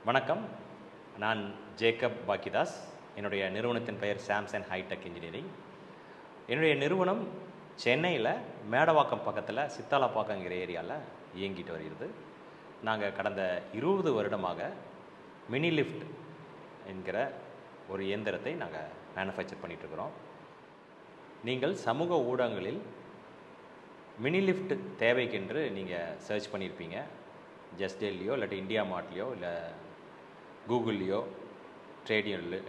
வணக்கம். நான் ஜேக்கப் பாக்கிதாஸ். என்னுடைய நிறுவனத்தின் பெயர் சாம்சன் ஹைடெக் இன்ஜினியரிங். என்னுடைய நிறுவனம் சென்னையில் மேடவாக்கம் பக்கத்தில் சித்தாலப்பாக்கங்கிற ஏரியாவில் இயங்கிட்டு வருகிறது. நாங்கள் கடந்த 20 வருடமாக மினி லிஃப்ட் என்கிற ஒரு இயந்திரத்தை நாங்கள் மேனுஃபேக்சர் பண்ணிகிட்ருக்குறோம். நீங்கள் சமூக ஊடகங்களில் மினி லிஃப்ட் தேவைக்கென்று நீங்கள் சர்ச் பண்ணியிருப்பீங்க. ஜஸ்டேல்லையோ இல்லாட்டி இந்தியா மார்ட்லேயோ இல்லை கூகுள்லேயோ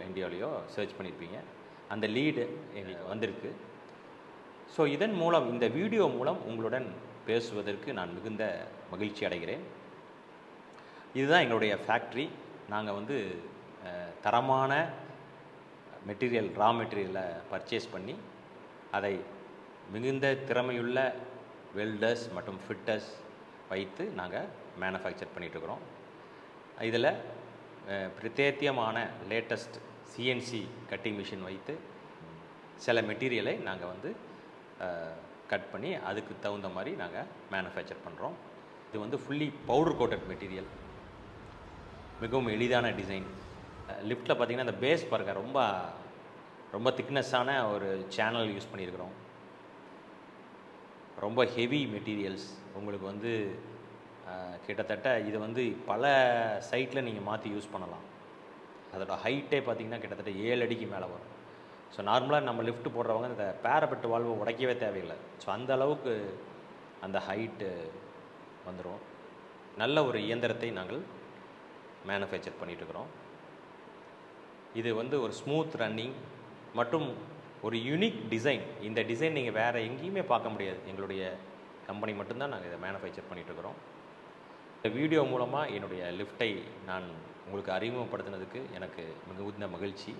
இந்தியாவிலையோ சர்ச் பண்ணியிருப்பீங்க. அந்த லீடு எங்களுக்கு வந்திருக்கு. ஸோ இதன் மூலம், இந்த வீடியோ மூலம் உங்களுடன் பேசுவதற்கு நான் மிகுந்த மகிழ்ச்சி அடைகிறேன். இதுதான் எங்களுடைய ஃபேக்ட்ரி. நாங்கள் தரமான மெட்டீரியல், ரா மெட்டீரியலை பர்ச்சேஸ் பண்ணி அதை மிகுந்த திறமையுள்ள வெல்டர்ஸ் மற்றும் ஃபிட்டர்ஸ் வைத்து நாங்கள் மேனுஃபேக்சர் பண்ணிகிட்ருக்குறோம். இதில் பிரத்யேகமான லேட்டஸ்ட் சிஎன்சி கட்டிங் மிஷின் வைத்து சில மெட்டீரியலை நாங்கள் கட் பண்ணி அதுக்கு தகுந்த மாதிரி நாங்கள் மேனுஃபேக்சர் பண்ணுறோம். இது ஃபுல்லி பவுடர் கோட்டட் மெட்டீரியல், மிகவும் எளிதான டிசைன். லிஃப்ட்டில் பார்த்திங்கன்னா அந்த பேஸ் பாருங்கள், ரொம்ப திக்னஸ்ஸான ஒரு சேனல் யூஸ் பண்ணியிருக்கிறோம். ரொம்ப ஹெவி மெட்டீரியல்ஸ். உங்களுக்கு கிட்டத்தட்ட இது பல சைட்டில் நீங்கள் மாற்றி யூஸ் பண்ணலாம். அதோடய ஹைட்டே பார்த்திங்கன்னா கிட்டத்தட்ட 7 அடிக்கு மேலே வரும். ஸோ நார்மலாக நம்ம லிஃப்ட் போடுறவங்க இந்த பேரபெட் வால்வு உடைக்கவே தேவையில்லை. ஸோ அந்த அளவுக்கு அந்த ஹைட்டு வந்துடும். நல்ல ஒரு இயந்திரத்தை நாங்கள் மேனுஃபேக்சர் பண்ணிகிட்ருக்குறோம். இது ஒரு ஸ்மூத் ரன்னிங் மற்றும் ஒரு யூனிக் டிசைன். இந்த டிசைன் நீங்கள் வேறு எங்கேயுமே பார்க்க முடியாது. எங்களுடைய கம்பெனி மட்டும்தான் நாங்கள் இதை மேனுஃபேக்சர் பண்ணிகிட்ருக்குறோம். இந்த வீடியோ மூலமாக என்னுடைய லிஃப்ட்டை நான் உங்களுக்கு அறிமுகப்படுத்தினதுக்கு எனக்கு மிகுந்த மகிழ்ச்சி.